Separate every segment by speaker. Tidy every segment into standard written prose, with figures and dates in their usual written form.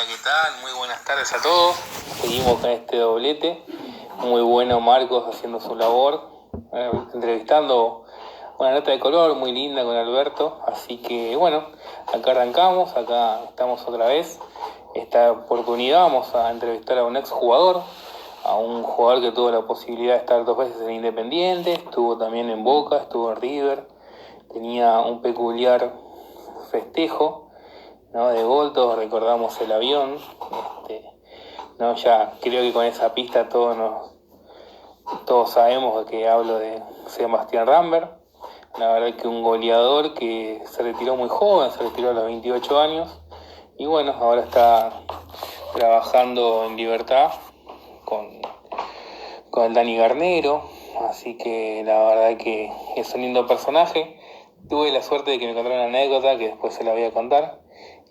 Speaker 1: Hola, ¿qué tal? Muy buenas tardes a todos. Seguimos con este doblete. Muy bueno Marcos haciendo su labor, entrevistando una nota de color muy linda con Alberto. Así que bueno, acá arrancamos, acá estamos otra vez. Esta oportunidad vamos a entrevistar a un exjugador, a un jugador que tuvo la posibilidad de estar 2 veces en Independiente, estuvo también en Boca, estuvo en River, tenía un peculiar festejo, ¿no? De gol, todos recordamos el avión, ¿no? Ya creo que con esa pista todos sabemos de que hablo de Sebastián Rambert. La verdad que un goleador que se retiró muy joven, se retiró a los 28 años y bueno, ahora está trabajando en Libertad con, con el Dani Garnero, así que la verdad que es un lindo personaje. Tuve la suerte de que me contaron una anécdota que después se la voy a contar.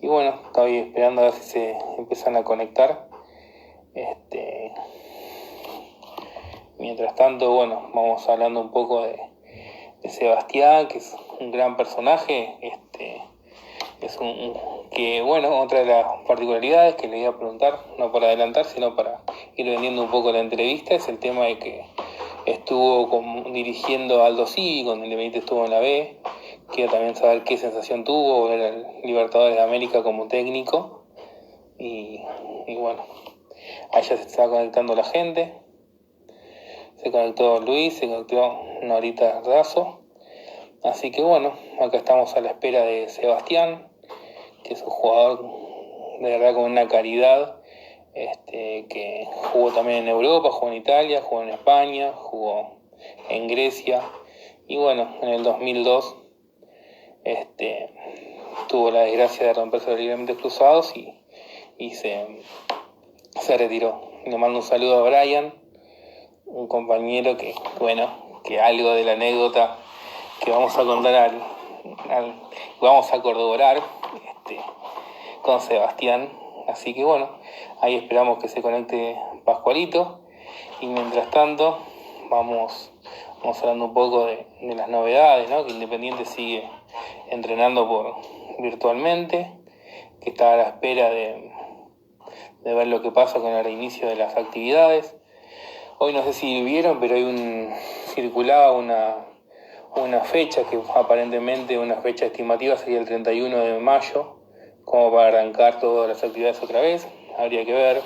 Speaker 1: Y bueno, estoy esperando a ver si se empiezan a conectar. Mientras tanto, bueno, vamos hablando un poco de Sebastián, que es un gran personaje. Que bueno, otra de las particularidades que le iba a preguntar, no para adelantar, sino para ir vendiendo un poco la entrevista, es el tema de que estuvo dirigiendo Aldo Civi cuando Independiente estuvo en la B. Quiero también saber qué sensación tuvo ver al Libertadores de América como técnico. Y bueno, ahí ya se está conectando la gente. Se conectó Luis, se conectó Norita Razo. Así que bueno, acá estamos a la espera de Sebastián, que es un jugador de verdad con una calidad, que jugó también en Europa, jugó en Italia, jugó en España, jugó en Grecia. Y bueno, en el 2002 tuvo la desgracia de romperse los ligamentos cruzados y se retiró. Le mando un saludo a Brian, un compañero que, bueno, que algo de la anécdota que vamos a contar vamos a corroborar con Sebastián. Así que bueno, ahí esperamos que se conecte Pascualito. Y mientras tanto, vamos hablando un poco de las novedades, ¿no? Que Independiente sigue entrenando virtualmente, que está a la espera de ver lo que pasa con el reinicio de las actividades. Hoy no sé si vieron, pero circulaba una fecha que aparentemente una fecha estimativa sería el 31 de mayo, como para arrancar todas las actividades otra vez. Habría que ver,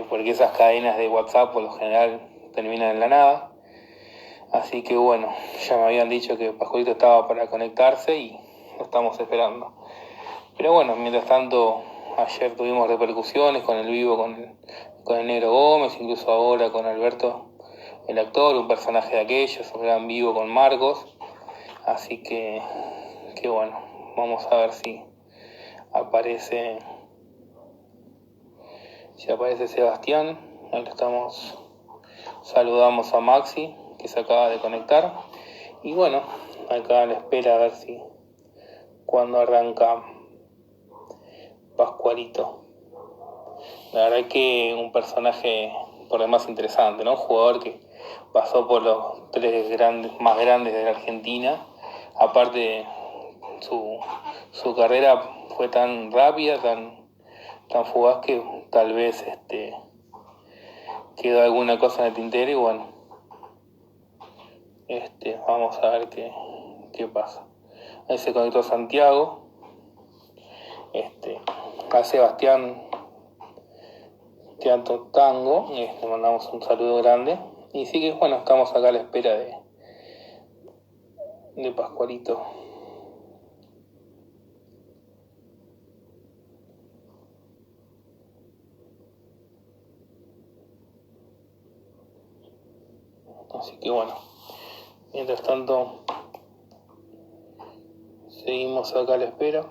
Speaker 1: porque esas cadenas de WhatsApp por lo general terminan en la nada. Así que bueno, ya me habían dicho que Pascualito estaba para conectarse y lo estamos esperando. Pero bueno, mientras tanto, ayer tuvimos repercusiones con el vivo con el Negro Gómez, incluso ahora con Alberto, el actor, un personaje de aquellos, un gran vivo con Marcos. Así que bueno, vamos a ver si aparece Sebastián. Ahí saludamos a Maxi, que se acaba de conectar. Y bueno, acá a la espera a ver si cuando arranca Pascualito. La verdad que un personaje por demás interesante, ¿no? Un jugador que pasó por los 3 más grandes de la Argentina. Aparte, su carrera fue tan rápida, tan fugaz que tal vez quedó alguna cosa en el tintero y bueno, vamos a ver qué pasa. Ahí se conectó Santiago, a Sebastián Teatro Tango, le mandamos un saludo grande. Y sí que bueno, estamos acá a la espera de Pascualito. Así que bueno, mientras tanto seguimos acá a la espera.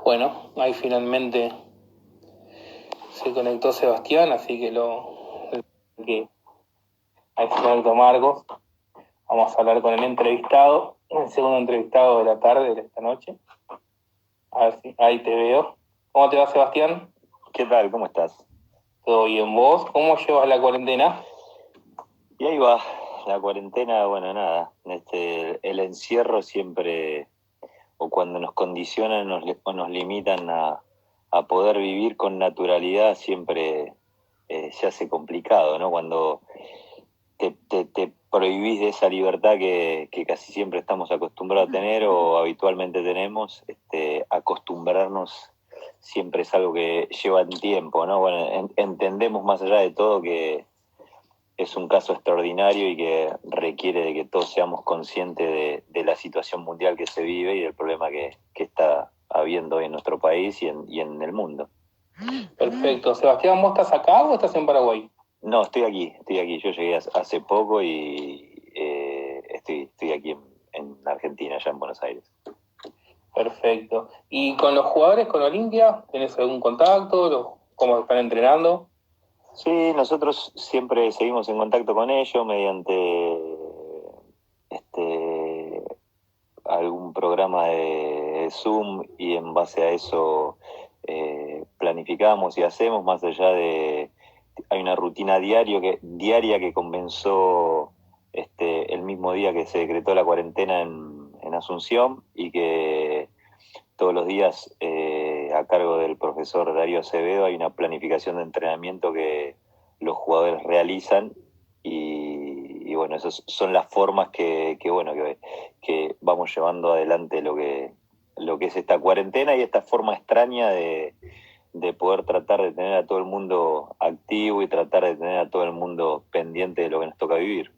Speaker 1: Bueno, ahí finalmente se conectó Sebastián, así que ahí se conectó Marcos. Vamos a hablar con el entrevistado, el segundo entrevistado de la tarde de esta noche. A ver si ahí te veo. ¿Cómo te va, Sebastián?
Speaker 2: ¿Qué tal? ¿Cómo estás?
Speaker 1: ¿Todo bien vos? ¿Cómo llevas la cuarentena?
Speaker 2: Y ahí va, la cuarentena, bueno, nada, el encierro siempre, o cuando nos condicionan o nos limitan a poder vivir con naturalidad, siempre se hace complicado, ¿no? Cuando te prohibís de esa libertad que casi siempre estamos acostumbrados a tener o habitualmente tenemos, acostumbrarnos siempre es algo que lleva tiempo, ¿no? Bueno, entendemos más allá de todo que es un caso extraordinario y que requiere de que todos seamos conscientes de la situación mundial que se vive y del problema que está habiendo hoy en nuestro país y en el mundo.
Speaker 1: Perfecto. Sebastián, ¿vos estás acá o estás en Paraguay?
Speaker 2: No, estoy aquí. Yo llegué hace poco y estoy aquí en Argentina, allá en Buenos Aires.
Speaker 1: Perfecto. ¿Y con los jugadores, con Olimpia, tenés algún contacto? ¿Cómo están entrenando?
Speaker 2: Sí, nosotros siempre seguimos en contacto con ellos mediante este, algún programa de Zoom y en base a eso planificamos y hacemos más allá de... Hay una rutina diaria que comenzó el mismo día que se decretó la cuarentena en Asunción y que todos los días a cargo del profesor Darío Acevedo hay una planificación de entrenamiento que los jugadores realizan y bueno, esas son las formas que vamos llevando adelante lo que es esta cuarentena y esta forma extraña de poder tratar de tener a todo el mundo activo y tratar de tener a todo el mundo pendiente de lo que nos toca vivir.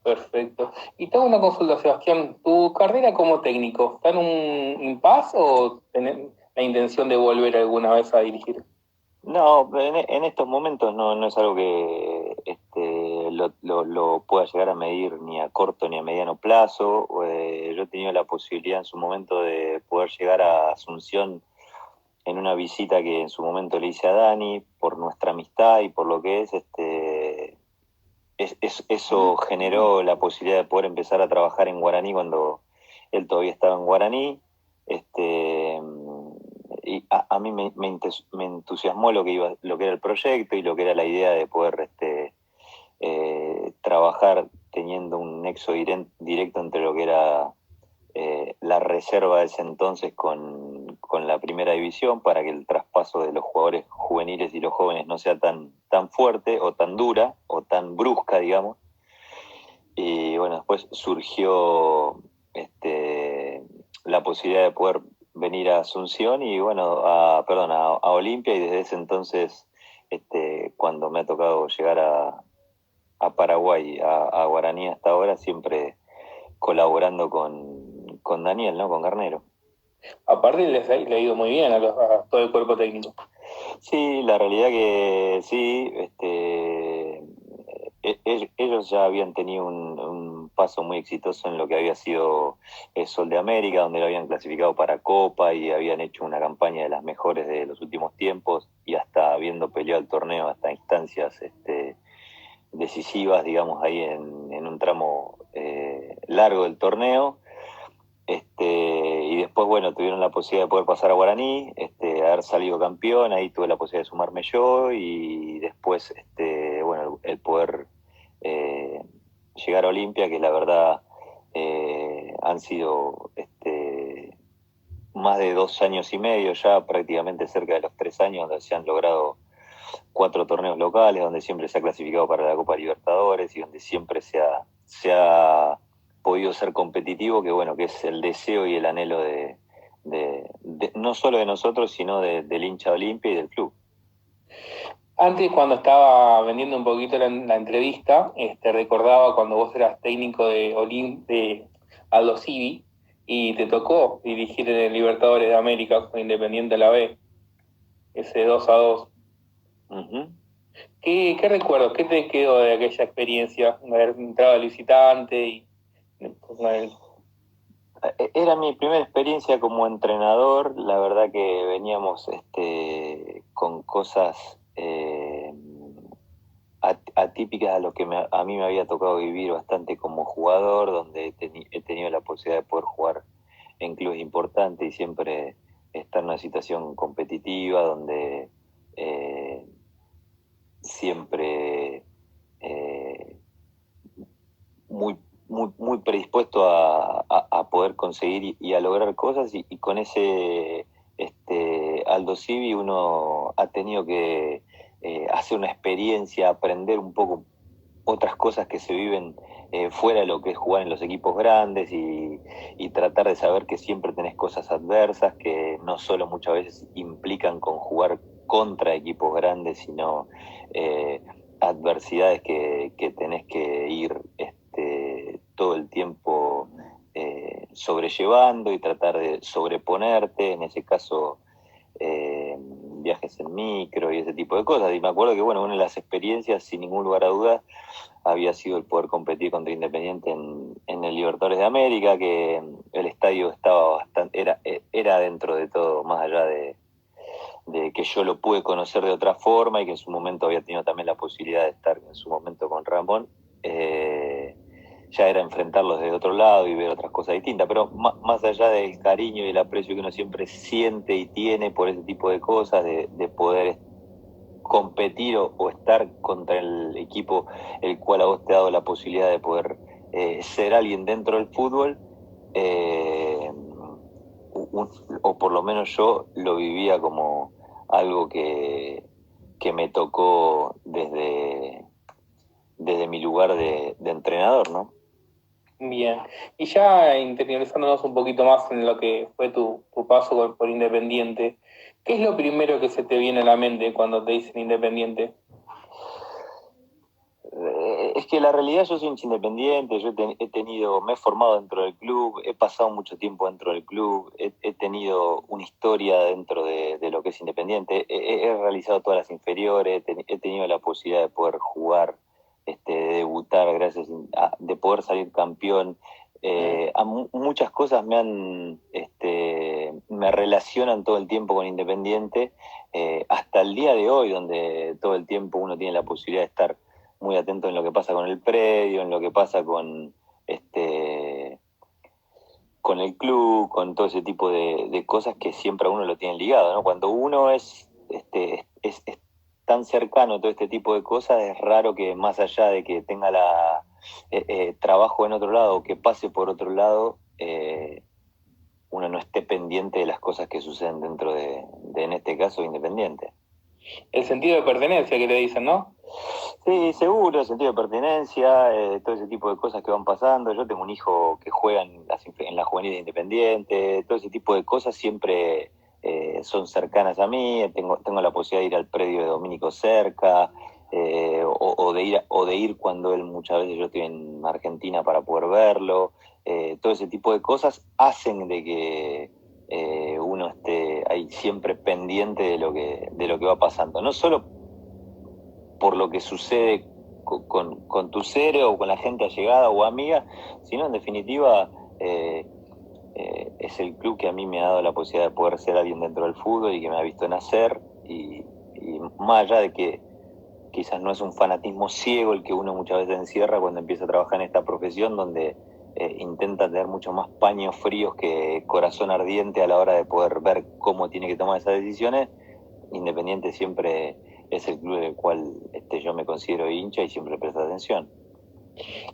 Speaker 1: Perfecto. Y tengo una consulta, Sebastián. ¿Tu carrera como técnico está en un impasse o tenés la intención de volver alguna vez a dirigir?
Speaker 2: No, en estos momentos no es algo que lo pueda llegar a medir ni a corto ni a mediano plazo. Yo he tenido la posibilidad en su momento de poder llegar a Asunción en una visita que en su momento le hice a Dani por nuestra amistad y por lo que eso generó la posibilidad de poder empezar a trabajar en Guaraní cuando él todavía estaba en Guaraní. Este, y a mí me entusiasmó lo que era el proyecto y lo que era la idea de poder trabajar teniendo un nexo directo entre lo que era la reserva de ese entonces con la primera división para que el traspaso de los jugadores juveniles y los jóvenes no sea tan fuerte o tan dura o tan brusca, digamos. Y bueno, después surgió la posibilidad de poder venir a Asunción y bueno, a Olimpia y desde ese entonces, cuando me ha tocado llegar a Paraguay, a Guaraní hasta ahora, siempre colaborando con Daniel, ¿no? Con Garnero.
Speaker 1: Aparte, le ha ido muy bien a todo el cuerpo técnico.
Speaker 2: Sí, la realidad que sí, ellos ya habían tenido un paso muy exitoso en lo que había sido el Sol de América, donde lo habían clasificado para Copa y habían hecho una campaña de las mejores de los últimos tiempos y hasta habiendo peleado el torneo hasta instancias decisivas, digamos, ahí en un tramo largo del torneo. Y después, bueno, tuvieron la posibilidad de poder pasar a Guaraní, haber salido campeón, ahí tuve la posibilidad de sumarme yo y después, bueno, el poder eh, llegar a Olimpia, que la verdad han sido más de 2 años y medio ya, prácticamente cerca de los 3 años, donde se han logrado 4 torneos locales, donde siempre se ha clasificado para la Copa Libertadores y donde siempre se ha podido ser competitivo, que bueno, que es el deseo y el anhelo no solo de nosotros, sino del hincha Olimpia y del club.
Speaker 1: Antes, cuando estaba vendiendo un poquito la entrevista, recordaba cuando vos eras técnico de Aldo Civi y te tocó dirigir en el Libertadores de América con Independiente de la B, ese 2-2.
Speaker 2: Uh-huh.
Speaker 1: ¿Qué recuerdos? ¿Qué te quedó de aquella experiencia? De haber entrado al visitante y pues,
Speaker 2: Era mi primera experiencia como entrenador, la verdad que veníamos con cosas atípicas a lo que a mí me había tocado vivir bastante como jugador, donde he tenido la posibilidad de poder jugar en clubes importantes y siempre estar en una situación competitiva, donde eh, siempre predispuesto a poder conseguir y a lograr cosas, y con ese Aldo Civi uno ha tenido que hacer una experiencia, aprender un poco otras cosas que se viven fuera de lo que es jugar en los equipos grandes, y tratar de saber que siempre tenés cosas adversas, que no solo muchas veces implican con jugar contra equipos grandes, sino adversidades que tenés que ir todo el tiempo sobrellevando y tratar de sobreponerte, en ese caso viajes en micro y ese tipo de cosas. Y me acuerdo que bueno, una de las experiencias, sin ningún lugar a dudas, había sido el poder competir contra Independiente en el Libertadores de América, que el estadio estaba era dentro de todo, más allá de que yo lo pude conocer de otra forma, y que en su momento había tenido también la posibilidad de estar en su momento con Ramón, ya era enfrentarlos desde otro lado y ver otras cosas distintas. Pero más allá del cariño y el aprecio que uno siempre siente y tiene por ese tipo de cosas, de poder competir o estar contra el equipo el cual a vos te ha dado la posibilidad de poder ser alguien dentro del fútbol, o por lo menos yo lo vivía como algo que me tocó desde mi lugar de entrenador, ¿no?
Speaker 1: Bien. Y ya interiorizándonos un poquito más en lo que fue tu paso por Independiente, ¿qué es lo primero que se te viene a la mente cuando te dicen Independiente?
Speaker 2: Es que la realidad, yo soy un independiente, me he formado dentro del club, he pasado mucho tiempo dentro del club, he tenido una historia dentro de lo que es Independiente, he realizado todas las inferiores, he tenido la posibilidad de poder jugar, de debutar, de poder salir campeón. Muchas cosas me relacionan todo el tiempo con Independiente, hasta el día de hoy, donde todo el tiempo uno tiene la posibilidad de estar muy atento en lo que pasa con el predio, en lo que pasa con con el club, con todo ese tipo de cosas que siempre a uno lo tienen ligado, ¿no? Cuando uno es tan cercano a todo este tipo de cosas, es raro que, más allá de que tenga trabajo en otro lado o que pase por otro lado, uno no esté pendiente de las cosas que suceden dentro en este caso, Independiente.
Speaker 1: El sentido de pertenencia que le dicen, ¿no?
Speaker 2: Sí, seguro, sentido de pertenencia, todo ese tipo de cosas que van pasando. Yo tengo un hijo que juega en la juvenil de Independiente, todo ese tipo de cosas siempre son cercanas a mí. Tengo la posibilidad de ir al predio de Domínico cerca, o de ir cuando él, muchas veces yo estoy en Argentina para poder verlo. Todo ese tipo de cosas hacen de que uno esté ahí siempre pendiente de lo que va pasando. No solo por lo que sucede con tu seres o con la gente allegada o amiga, sino en definitiva es el club que a mí me ha dado la posibilidad de poder ser alguien dentro del fútbol y que me ha visto nacer, y más allá de que quizás no es un fanatismo ciego el que uno muchas veces encierra cuando empieza a trabajar en esta profesión, donde intenta tener mucho más paños fríos que corazón ardiente a la hora de poder ver cómo tiene que tomar esas decisiones. Independiente siempre es el club del cual yo me considero hincha y siempre presto atención.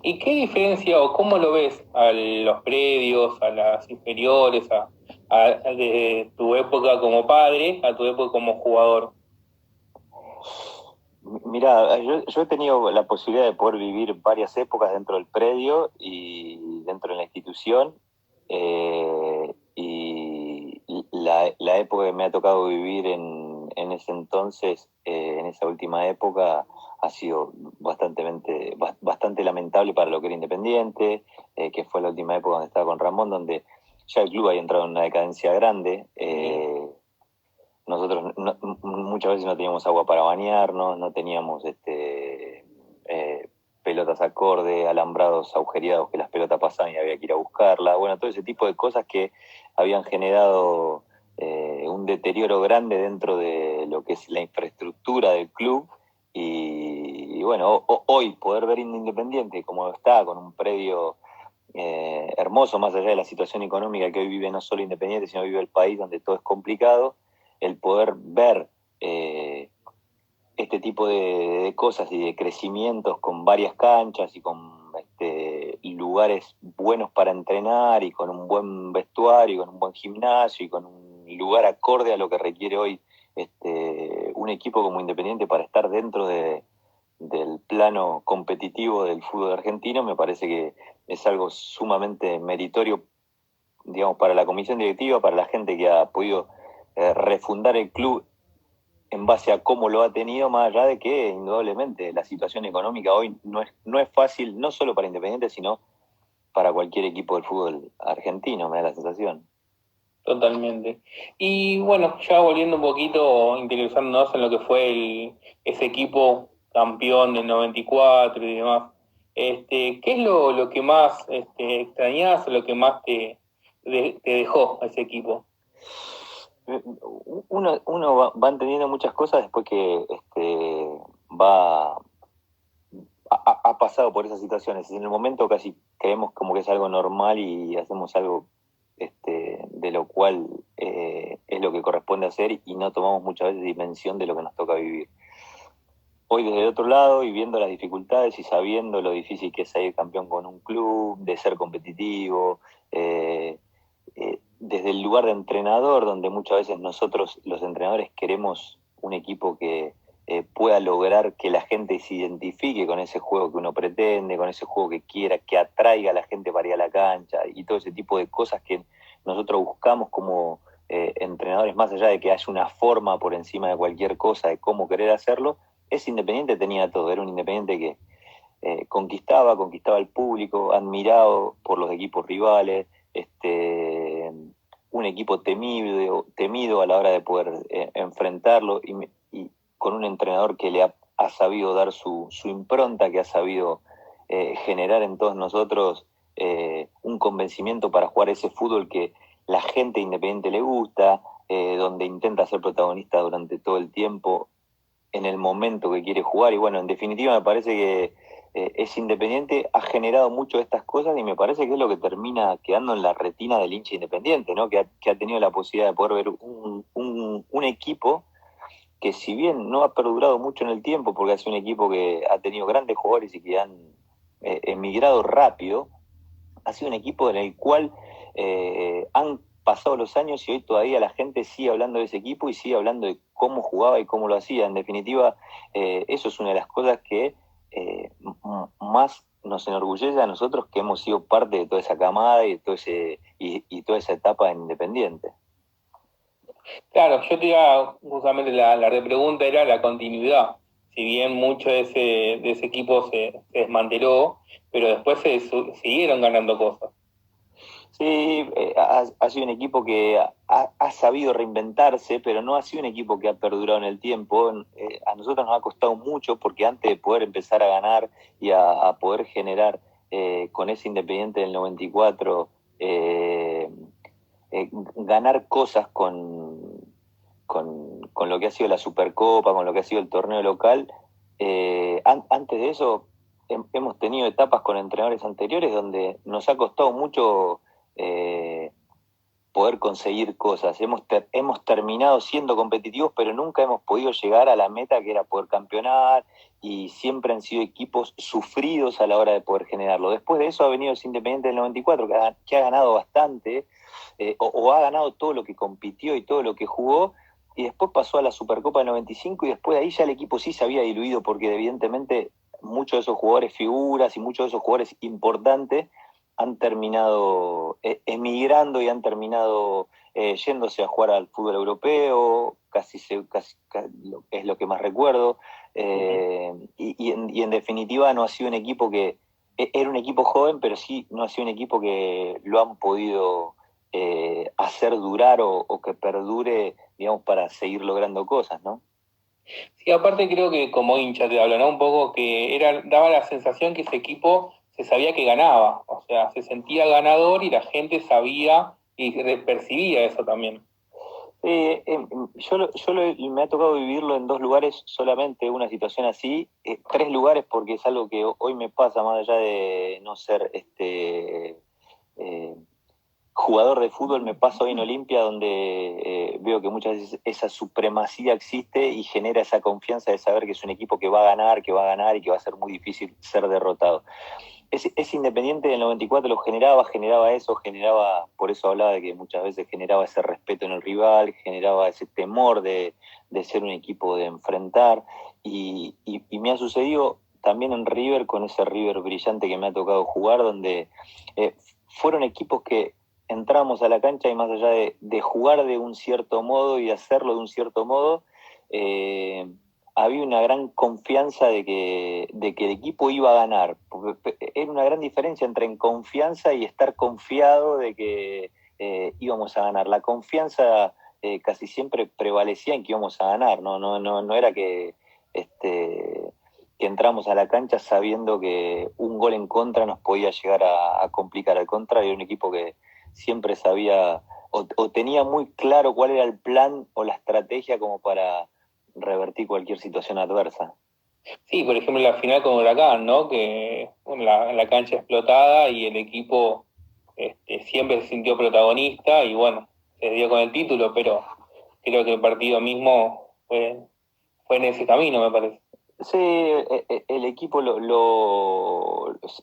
Speaker 1: ¿Y qué diferencia o cómo lo ves a los predios, a las inferiores, de tu época como padre a tu época como jugador?
Speaker 2: Mirá, yo he tenido la posibilidad de poder vivir varias épocas dentro del predio y dentro de la institución, y la época que me ha tocado vivir en ese entonces, en esa última época, ha sido bastante lamentable para lo que era Independiente, que fue la última época donde estaba con Ramón, donde ya el club había entrado en una decadencia grande. Nosotros muchas veces no teníamos agua para bañarnos, no teníamos pelotas acorde, alambrados agujereados que las pelotas pasaban y había que ir a buscarlas. Bueno, todo ese tipo de cosas que habían generado un deterioro grande dentro de lo que es la infraestructura del club. Y bueno, hoy poder ver Independiente como está, con un predio hermoso, más allá de la situación económica que hoy vive no solo Independiente, sino vive el país, donde todo es complicado, el poder ver este tipo de cosas y de crecimientos con varias canchas y con lugares buenos para entrenar y con un buen vestuario, y con un buen gimnasio y con un lugar acorde a lo que requiere hoy un equipo como Independiente para estar dentro del plano competitivo del fútbol argentino, me parece que es algo sumamente meritorio, digamos, para la comisión directiva, para la gente que ha podido refundar el club en base a cómo lo ha tenido, más allá de que indudablemente la situación económica hoy no es fácil, no solo para Independiente, sino para cualquier equipo del fútbol argentino, me da la sensación.
Speaker 1: Totalmente. Y bueno, ya volviendo un poquito, interesándonos en lo que fue ese equipo campeón del 94 y demás, ¿qué es lo que más extrañás o lo que más te dejó ese equipo?
Speaker 2: Uno va entendiendo muchas cosas después que va ha pasado por esas situaciones. En el momento casi creemos como que es algo normal y hacemos algo de lo cual es lo que corresponde hacer y no tomamos muchas veces dimensión de lo que nos toca vivir. Hoy desde el otro lado y viendo las dificultades y sabiendo lo difícil que es salir campeón con un club, de ser competitivo, desde el lugar de entrenador, donde muchas veces nosotros los entrenadores queremos un equipo que pueda lograr que la gente se identifique con ese juego que uno pretende, con ese juego que quiera, que atraiga a la gente para ir a la cancha y todo ese tipo de cosas que nosotros buscamos como entrenadores, más allá de que haya una forma por encima de cualquier cosa de cómo querer hacerlo. Ese Independiente tenía todo, era un Independiente que conquistaba al público, admirado por los equipos rivales, un equipo temido a la hora de poder enfrentarlo y con un entrenador que ha sabido dar su impronta, que ha sabido generar en todos nosotros un convencimiento para jugar ese fútbol que la gente Independiente le gusta, donde intenta ser protagonista durante todo el tiempo en el momento que quiere jugar. Y bueno, en definitiva me parece que es Independiente, ha generado mucho de estas cosas y me parece que es lo que termina quedando en la retina del hincha Independiente, ¿no? Que ha tenido la posibilidad de poder ver un equipo que si bien no ha perdurado mucho en el tiempo, porque ha sido un equipo que ha tenido grandes jugadores y que han emigrado rápido, ha sido un equipo en el cual han pasado los años y hoy todavía la gente sigue hablando de ese equipo y sigue hablando de cómo jugaba y cómo lo hacía. En definitiva, eso es una de las cosas que más nos enorgullece a nosotros, que hemos sido parte de toda esa camada y, y toda esa etapa en Independiente.
Speaker 1: Claro, yo te iba, justamente la repregunta era la continuidad. Si bien mucho de ese equipo se desmanteló, pero después siguieron ganando cosas.
Speaker 2: Sí, ha sido un equipo que ha sabido reinventarse, pero no ha sido un equipo que ha perdurado en el tiempo. A nosotros nos ha costado mucho porque antes de poder empezar a ganar y a poder generar con ese Independiente del 94, ganar cosas con lo que ha sido la Supercopa, con lo que ha sido el torneo local, antes de eso hemos tenido etapas con entrenadores anteriores donde nos ha costado mucho poder conseguir cosas. Hemos terminado siendo competitivos, pero nunca hemos podido llegar a la meta que era poder campeonar y siempre han sido equipos sufridos a la hora de poder generarlo. Después de eso ha venido el Independiente del 94, que ha ganado bastante, o ha ganado todo lo que compitió y todo lo que jugó, y después pasó a la Supercopa del 95 y después de ahí ya el equipo sí se había diluido porque evidentemente muchos de esos jugadores figuras y muchos de esos jugadores importantes han terminado emigrando y han terminado yéndose a jugar al fútbol europeo, casi es lo que más recuerdo, y en definitiva no ha sido un equipo que, era un equipo joven, pero sí no ha sido un equipo que lo han podido hacer durar o que perdure, digamos, para seguir logrando cosas, ¿no?
Speaker 1: Sí, aparte creo que como hincha te hablo, ¿no? Un poco que daba la sensación que ese equipo se sabía que ganaba, o sea, se sentía ganador y la gente sabía y percibía eso también.
Speaker 2: Me ha tocado vivirlo en 2 lugares solamente, una situación así, 3 lugares porque es algo que hoy me pasa más allá de no ser eh, jugador de fútbol, me pasa hoy en Olimpia donde veo que muchas veces esa supremacía existe y genera esa confianza de saber que es un equipo que va a ganar y que va a ser muy difícil ser derrotado. es Independiente del 94 lo generaba eso, por eso hablaba de que muchas veces generaba ese respeto en el rival, generaba ese temor de ser un equipo de enfrentar, y me ha sucedido también en River, con ese River brillante que me ha tocado jugar, donde fueron equipos que entramos a la cancha y más allá de jugar de un cierto modo y de hacerlo de un cierto modo, había una gran confianza de que el equipo iba a ganar. Porque era una gran diferencia entre en confianza y estar confiado de que íbamos a ganar. La confianza casi siempre prevalecía en que íbamos a ganar, no era que entramos a la cancha sabiendo que un gol en contra nos podía llegar a complicar. Al contrario, era un equipo que siempre sabía o tenía muy claro cuál era el plan o la estrategia como para revertir cualquier situación adversa.
Speaker 1: Sí, por ejemplo, la final con Huracán, ¿no? Que la cancha explotada y el equipo siempre se sintió protagonista y bueno, se dio con el título, pero creo que el partido mismo fue en ese camino, me parece.
Speaker 2: Sí, el equipo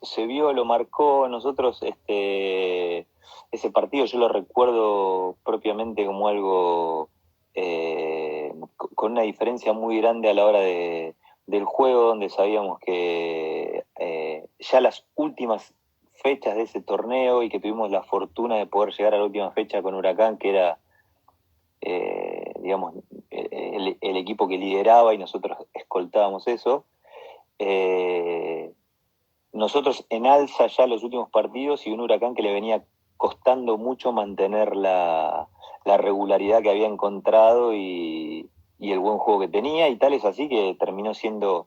Speaker 2: se vio, lo marcó. Nosotros ese partido yo lo recuerdo propiamente como algo con una diferencia muy grande a la hora del juego, donde sabíamos que ya las últimas fechas de ese torneo y que tuvimos la fortuna de poder llegar a la última fecha con Huracán, que era digamos, el equipo que lideraba y nosotros escoltábamos eso. Nosotros en alza ya los últimos partidos y un Huracán que le venía costando mucho mantener la regularidad que había encontrado y el buen juego que tenía, y tal es así que terminó siendo,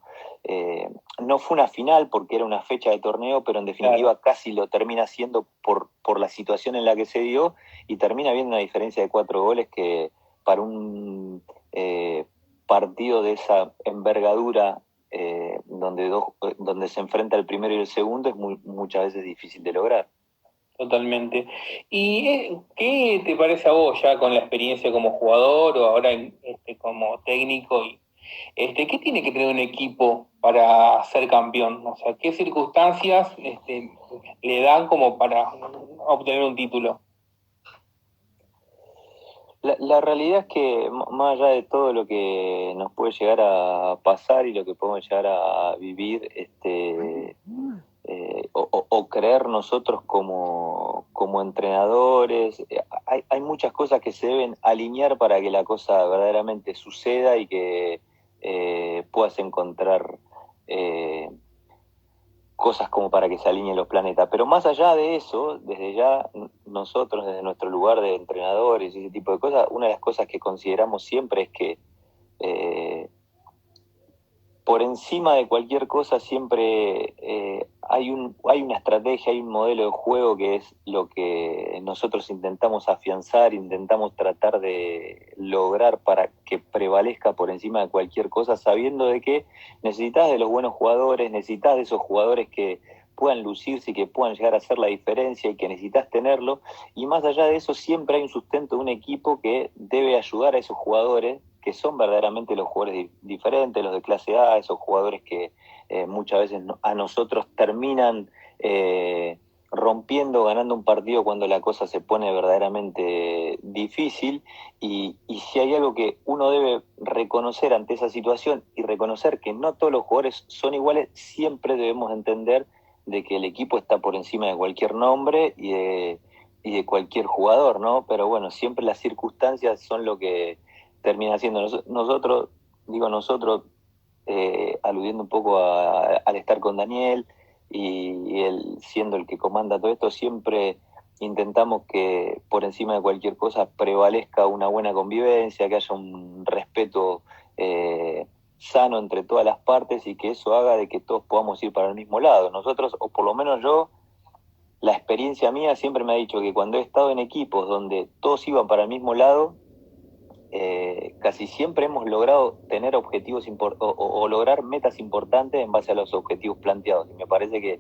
Speaker 2: no fue una final porque era una fecha de torneo, pero en definitiva claro, casi lo termina siendo por la situación en la que se dio, y termina habiendo una diferencia de 4 goles que para un partido de esa envergadura, donde se enfrenta el primero y el segundo, es muchas veces difícil de lograr.
Speaker 1: Totalmente. ¿Y qué te parece a vos ya con la experiencia como jugador o ahora como técnico? ¿Qué tiene que tener un equipo para ser campeón? O sea, ¿qué circunstancias le dan como para obtener un título?
Speaker 2: La realidad es que más allá de todo lo que nos puede llegar a pasar y lo que podemos llegar a vivir, o creer nosotros como entrenadores, hay muchas cosas que se deben alinear para que la cosa verdaderamente suceda y que puedas encontrar cosas como para que se alineen los planetas. Pero más allá de eso, desde ya nosotros, desde nuestro lugar de entrenadores y ese tipo de cosas, una de las cosas que consideramos siempre es que por encima de cualquier cosa siempre hay una estrategia, hay un modelo de juego que es lo que nosotros intentamos afianzar, intentamos tratar de lograr para que prevalezca por encima de cualquier cosa, sabiendo de que necesitas de los buenos jugadores, necesitas de esos jugadores que puedan lucirse y que puedan llegar a hacer la diferencia y que necesitas tenerlo, y más allá de eso siempre hay un sustento de un equipo que debe ayudar a esos jugadores, que son verdaderamente los jugadores diferentes, los de clase A, esos jugadores que muchas veces a nosotros terminan rompiendo, ganando un partido cuando la cosa se pone verdaderamente difícil, y si hay algo que uno debe reconocer ante esa situación y reconocer que no todos los jugadores son iguales, siempre debemos entender de que el equipo está por encima de cualquier nombre y de cualquier jugador, ¿no? Pero bueno, siempre las circunstancias son lo que termina siendo. Nosotros, aludiendo un poco al estar con Daniel y él siendo el que comanda todo esto, siempre intentamos que por encima de cualquier cosa prevalezca una buena convivencia, que haya un respeto sano entre todas las partes y que eso haga de que todos podamos ir para el mismo lado. Nosotros, o por lo menos yo, la experiencia mía siempre me ha dicho que cuando he estado en equipos donde todos iban para el mismo lado, casi siempre hemos logrado tener objetivos o lograr metas importantes en base a los objetivos planteados. Y me parece que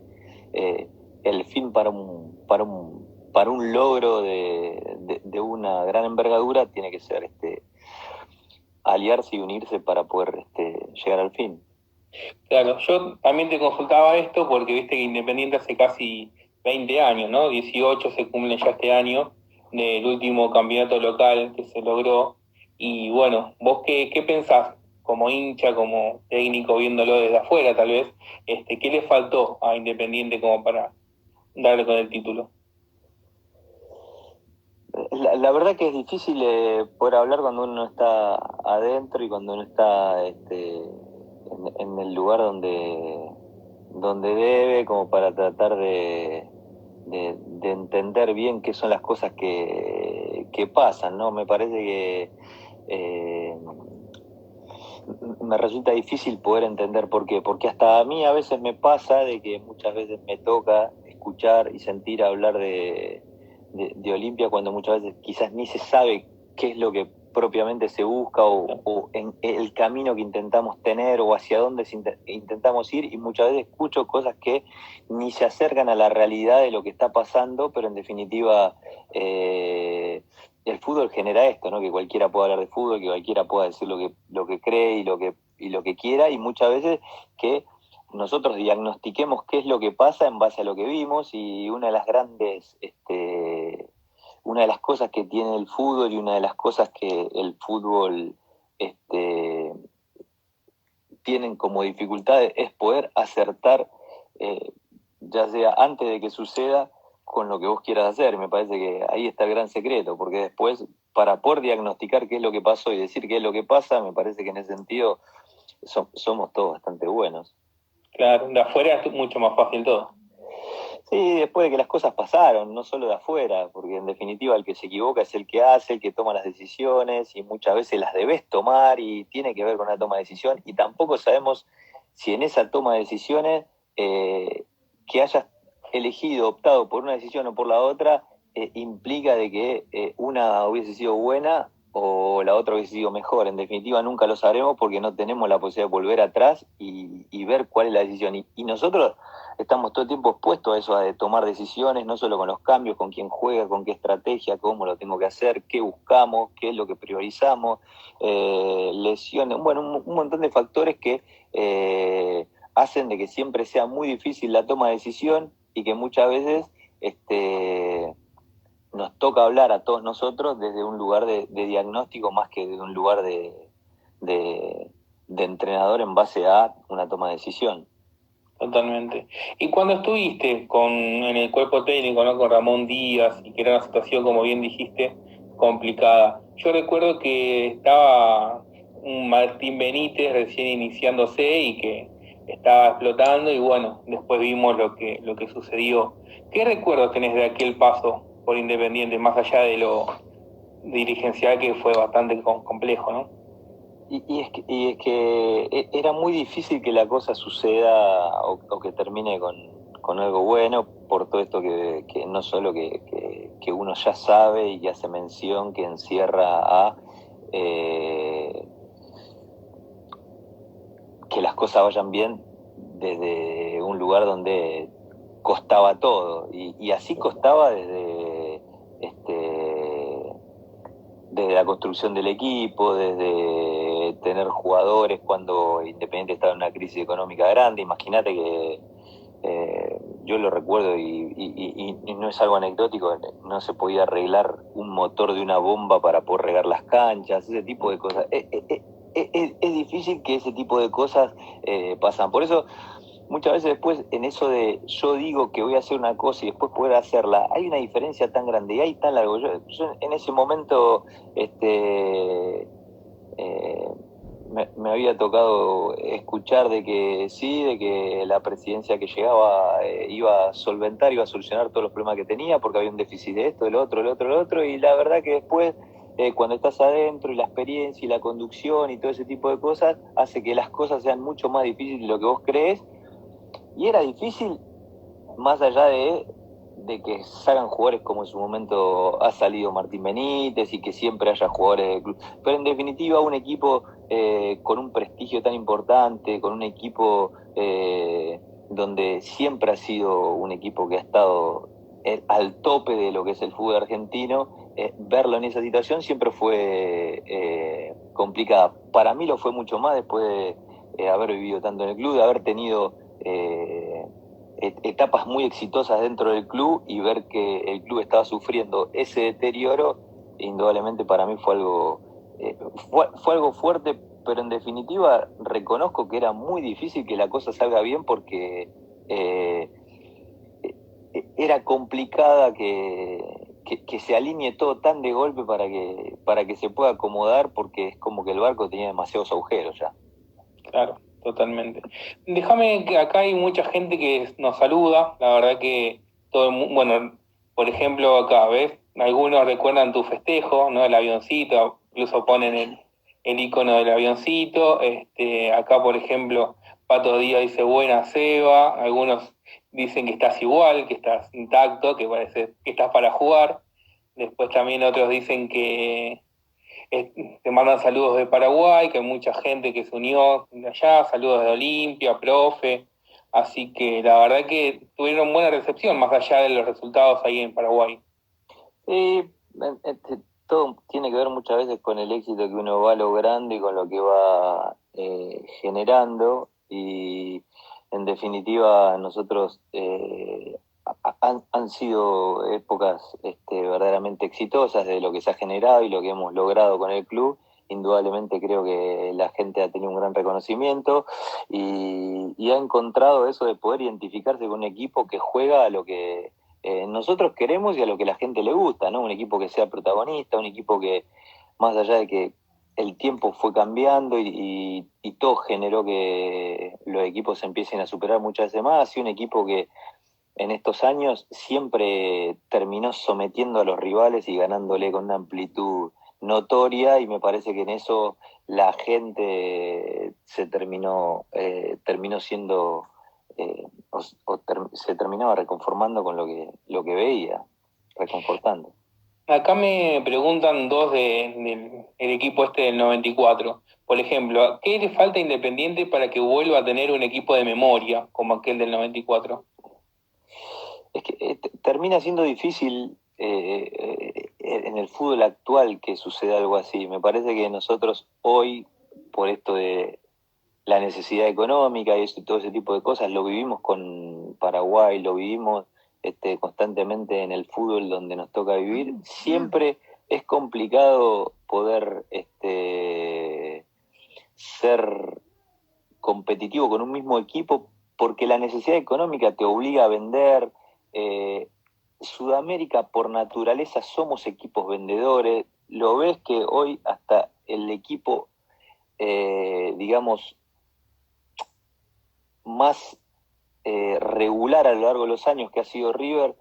Speaker 2: el fin para un logro de una gran envergadura tiene que ser aliarse y unirse para poder llegar al fin.
Speaker 1: Claro, yo también te consultaba esto porque viste que Independiente hace casi 20 años, ¿no? 18 se cumplen ya este año del último campeonato local que se logró. Y bueno, ¿vos qué pensás como hincha, como técnico, viéndolo desde afuera tal vez? ¿Qué le faltó a Independiente como para darle con el título?
Speaker 2: La verdad que es difícil poder hablar cuando uno está adentro y cuando uno está en el lugar donde debe, como para tratar de entender bien qué son las cosas que pasan, ¿no? Me parece que me resulta difícil poder entender por qué, porque hasta a mí a veces me pasa de que muchas veces me toca escuchar y sentir hablar de Olimpia cuando muchas veces quizás ni se sabe qué es lo que propiamente se busca o en el camino que intentamos tener o hacia dónde intentamos ir, y muchas veces escucho cosas que ni se acercan a la realidad de lo que está pasando, pero en definitiva el fútbol genera esto, ¿no? Que cualquiera pueda hablar de fútbol, que cualquiera pueda decir lo que cree y lo que quiera, y muchas veces que nosotros diagnostiquemos qué es lo que pasa en base a lo que vimos. Y una de las cosas que tiene el fútbol y una de las cosas que el fútbol tienen como dificultades es poder acertar, eh, ya sea antes de que suceda, con lo que vos quieras hacer. Me parece que ahí está el gran secreto, porque después, para poder diagnosticar qué es lo que pasó y decir qué es lo que pasa, me parece que en ese sentido somos todos bastante buenos.
Speaker 1: Claro, de afuera es mucho más fácil todo.
Speaker 2: Sí, después de que las cosas pasaron, no solo de afuera, porque en definitiva el que se equivoca es el que hace, el que toma las decisiones, y muchas veces las debes tomar y tiene que ver con la toma de decisión, y tampoco sabemos si en esa toma de decisiones que hayas elegido, optado por una decisión o por la otra, implica de que una hubiese sido buena o la otra hubiese sido mejor. En definitiva nunca lo sabremos porque no tenemos la posibilidad de volver atrás y ver cuál es la decisión. Y nosotros estamos todo el tiempo expuestos a eso, a de tomar decisiones, no solo con los cambios, con quién juega, con qué estrategia, cómo lo tengo que hacer, qué buscamos, qué es lo que priorizamos, lesiones, bueno, un montón de factores que hacen de que siempre sea muy difícil la toma de decisión y que muchas veces nos toca hablar a todos nosotros desde un lugar de diagnóstico más que desde un lugar de, de entrenador en base a una toma de decisión.
Speaker 1: Totalmente. Y cuando estuviste en el cuerpo técnico, ¿no? Con Ramón Díaz, y que era una situación, como bien dijiste, complicada. Yo recuerdo que estaba un Martín Benítez recién iniciándose y que estaba explotando, y bueno, después vimos lo que sucedió. ¿Qué recuerdos tenés de aquel paso por Independiente, más allá de lo dirigencial, que fue bastante complejo, ¿no?
Speaker 2: Y es que era muy difícil que la cosa suceda o que termine con algo bueno, por todo esto que no solo que uno ya sabe y que hace mención, que encierra a que las cosas vayan bien desde un lugar donde costaba todo. Y así costaba desde la construcción del equipo, desde tener jugadores cuando Independiente estaba en una crisis económica grande. Imagínate que yo lo recuerdo y no es algo anecdótico, no se podía arreglar un motor de una bomba para poder regar las canchas, ese tipo de cosas. Es difícil que ese tipo de cosas pasan. Por eso muchas veces después en eso de yo digo que voy a hacer una cosa y después poder hacerla, hay una diferencia tan grande y hay tan largo. Yo en ese momento eh, me había tocado escuchar de que sí, de que la presidencia que llegaba iba a solventar, iba a solucionar todos los problemas que tenía porque había un déficit de esto, del otro, el otro, el otro, y la verdad que después cuando estás adentro y la experiencia y la conducción y todo ese tipo de cosas hace que las cosas sean mucho más difíciles de lo que vos crees. Y era difícil más allá de que salgan jugadores como en su momento ha salido Martín Benítez y que siempre haya jugadores del club. Pero en definitiva un equipo con un prestigio tan importante, con un equipo donde siempre ha sido un equipo que ha estado al tope de lo que es el fútbol argentino, verlo en esa situación siempre fue complicada. Para mí lo fue mucho más después haber vivido tanto en el club, de haber tenido etapas muy exitosas dentro del club y ver que el club estaba sufriendo ese deterioro, indudablemente para mí fue algo fuerte, pero en definitiva reconozco que era muy difícil que la cosa salga bien porque era complicada que se alinee todo tan de golpe para que se pueda acomodar, porque es como que el barco tenía demasiados agujeros ya.
Speaker 1: Claro, totalmente. Déjame que acá hay mucha gente que nos saluda, la verdad que bueno, por ejemplo acá, ¿ves? Algunos recuerdan tu festejo, ¿no? El avioncito, incluso ponen el icono del avioncito, acá por ejemplo, Pato Díaz dice buena Seba, algunos dicen que estás igual, que estás intacto, que parece que estás para jugar, después también otros dicen que te mandan saludos de Paraguay, que hay mucha gente que se unió de allá, saludos de Olimpia, profe, así que la verdad que tuvieron buena recepción, más allá de los resultados ahí en Paraguay.
Speaker 2: Sí, todo tiene que ver muchas veces con el éxito que uno va logrando y con lo que va generando, y en definitiva nosotros han sido épocas verdaderamente exitosas de lo que se ha generado y lo que hemos logrado con el club. Indudablemente creo que la gente ha tenido un gran reconocimiento y ha encontrado eso de poder identificarse con un equipo que juega a lo que nosotros queremos y a lo que la gente le gusta, ¿no? Un equipo que sea protagonista, un equipo que, más allá de que el tiempo fue cambiando y todo generó que los equipos se empiecen a superar muchas veces más, y un equipo que en estos años siempre terminó sometiendo a los rivales y ganándole con una amplitud notoria, y me parece que en eso la gente terminó siendo se terminaba reconformando con lo que veía, reconfortando.
Speaker 1: Acá me preguntan dos del el equipo del 94. Por ejemplo, ¿qué le falta a Independiente para que vuelva a tener un equipo de memoria como aquel del 94?
Speaker 2: Es que termina siendo difícil en el fútbol actual que suceda algo así. Me parece que nosotros hoy, por esto de la necesidad económica y todo ese tipo de cosas, lo vivimos con Paraguay, lo vivimos constantemente en el fútbol donde nos toca vivir. Siempre es complicado poder ser competitivo con un mismo equipo, porque la necesidad económica te obliga a vender. eh, Sudamérica por naturaleza somos equipos vendedores. Lo ves que hoy hasta el equipo, digamos, más regular a lo largo de los años, que ha sido River,